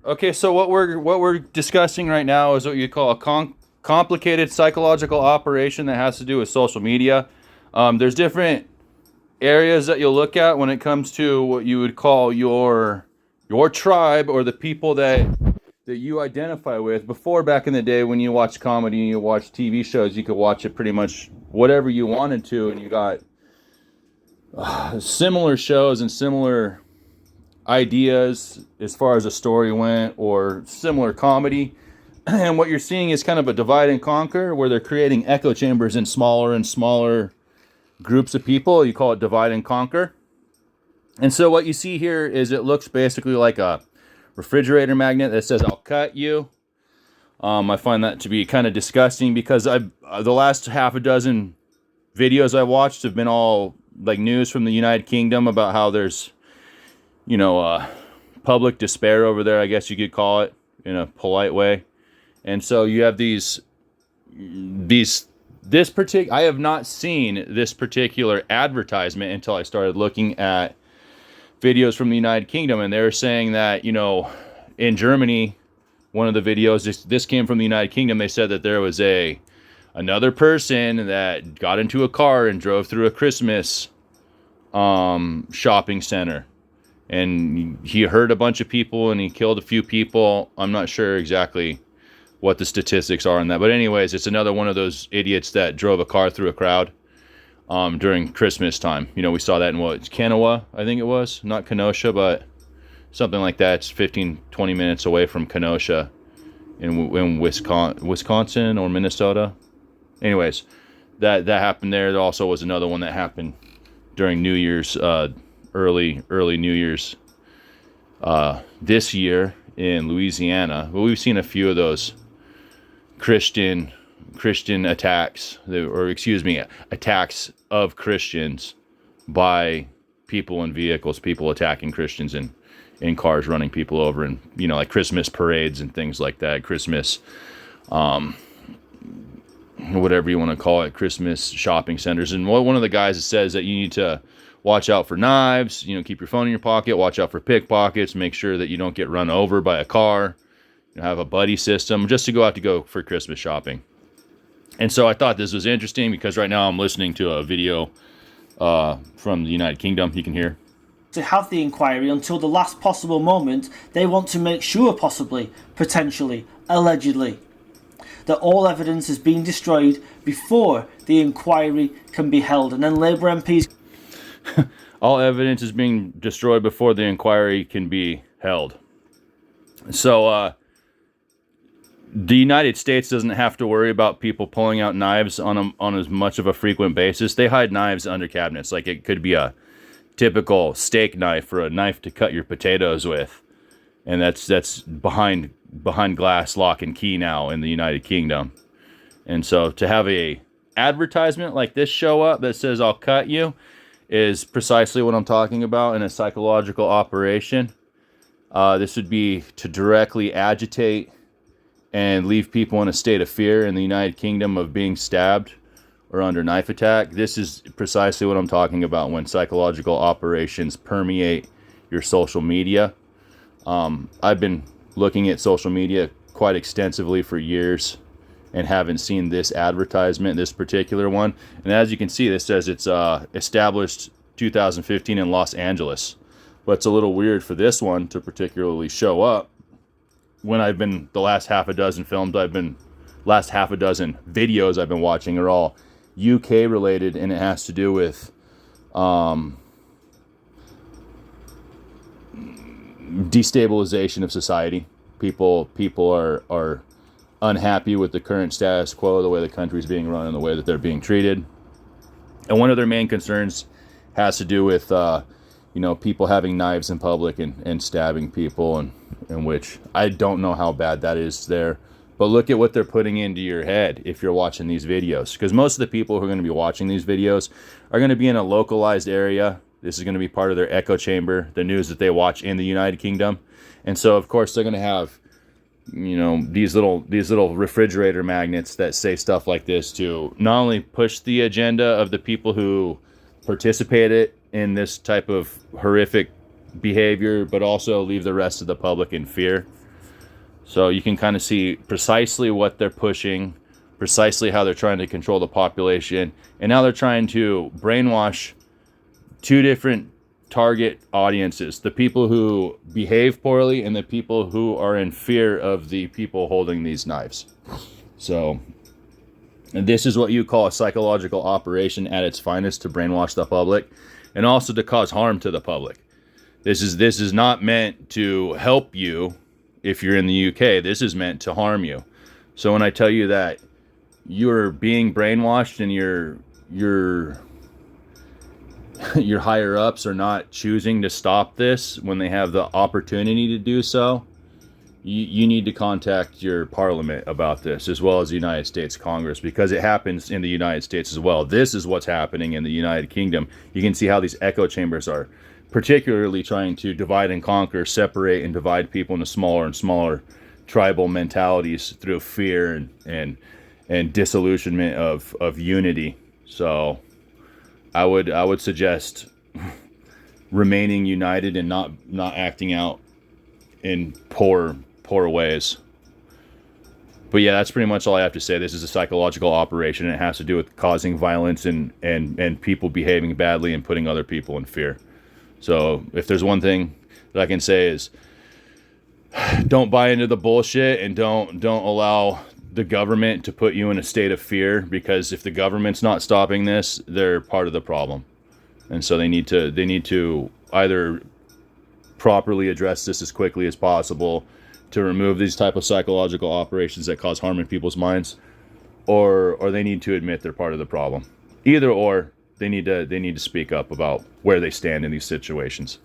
Okay, so what we're discussing right now is what you call a complicated psychological operation that has to do with social media. There's different areas that you'll look at when it comes to what you would call your tribe or the people that you identify with. Before, back in the day, when you watched comedy and you watched TV shows, you could watch it pretty much whatever you wanted to, and you got similar shows and similar ideas as far as a story went, or similar comedy. And what you're seeing is kind of a divide and conquer, where they're creating echo chambers in smaller and smaller groups of people. You call it divide and conquer. And so what you see here is it looks basically like a refrigerator magnet that says, "I'll cut you." I find that to be kind of disgusting, because the last half a dozen videos I watched have been all like news from the United Kingdom about how there's, public despair over there, I guess you could call it, in a polite way. And so you have this particular, I have not seen this particular advertisement until I started looking at videos from the United Kingdom. And they're saying that, in Germany, one of the videos, this came from the United Kingdom, they said that there was another person that got into a car and drove through a Christmas shopping center. And he hurt a bunch of people and he killed a few people. I'm not sure exactly what the statistics are on that. But anyways, it's another one of those idiots that drove a car through a crowd during Christmas time. We saw that in Kanawha, I think it was. Not Kenosha, but something like that. It's 15, 20 minutes away from Kenosha in Wisconsin or Minnesota. Anyways, that happened there. There also was another one that happened during New Year's, early New Year's this year in Louisiana. But we've seen a few of those Christian attacks, attacks of Christians by people in vehicles, people attacking Christians in cars, running people over, and like Christmas parades and things like that. Christmas, whatever you want to call it, Christmas shopping centers. And one of the guys says that you need to watch out for knives, keep your phone in your pocket, watch out for pickpockets, make sure that you don't get run over by a car, have a buddy system, just to go for Christmas shopping. And so I thought this was interesting, because right now I'm listening to a video from the United Kingdom. You can hear. To have the inquiry until the last possible moment, they want to make sure, possibly, potentially, allegedly, that all evidence is being destroyed before the inquiry can be held. And then Labour MPs... All evidence is being destroyed before the inquiry can be held. So, the United States doesn't have to worry about people pulling out knives on as much of a frequent basis. They hide knives under cabinets. Like, it could be a typical steak knife or a knife to cut your potatoes with. And that's behind glass, lock and key now in the United Kingdom. And so to have a advertisement like this show up that says, "I'll cut you," is precisely what I'm talking about in a psychological operation. This would be to directly agitate and leave people in a state of fear in the United Kingdom of being stabbed or under knife attack. This is precisely what I'm talking about when psychological operations permeate your social media. I've been looking at social media quite extensively for years and haven't seen this advertisement, this particular one. And as you can see, this says it's established 2015 in Los Angeles. But it's a little weird for this one to particularly show up when the last half a dozen videos I've been watching are all UK related, and it has to do with destabilization of society. People are unhappy with the current status quo, the way the country's being run and the way that they're being treated. And one of their main concerns has to do with people having knives in public and stabbing people, and which I don't know how bad that is there. But look at what they're putting into your head if you're watching these videos. Because most of the people who are going to be watching these videos are going to be in a localized area. This is going to be part of their echo chamber, the news that they watch in the United Kingdom. And so, of course, they're going to have, these little refrigerator magnets that say stuff like this to not only push the agenda of the people who participated in this type of horrific behavior, but also leave the rest of the public in fear. So you can kind of see precisely what they're pushing, precisely how they're trying to control the population, and now they're trying to brainwash two different target audiences: the people who behave poorly and the people who are in fear of the people holding these knives. So, and this is what you call a psychological operation at its finest, to brainwash the public and also to cause harm to the public. This is not meant to help you if you're in the UK. This is meant to harm you. So when I tell you that you're being brainwashed and your higher ups are not choosing to stop this when they have the opportunity to do so, you need to contact your parliament about this, as well as the United States Congress, because it happens in the United States as well. This is what's happening in the United Kingdom. You can see how these echo chambers are particularly trying to divide and conquer, separate and divide people into smaller and smaller tribal mentalities through fear and disillusionment of unity. So I would suggest remaining united and not acting out in poor ways. But yeah, that's pretty much all I have to say. This is a psychological operation, and it has to do with causing violence and people behaving badly and putting other people in fear. So if there's one thing that I can say is, don't buy into the bullshit, and don't allow the government to put you in a state of fear, because if the government's not stopping this, they're part of the problem. And so they need to either properly address this as quickly as possible to remove these type of psychological operations that cause harm in people's minds, or they need to admit they're part of the problem. Either or, they need to speak up about where they stand in these situations.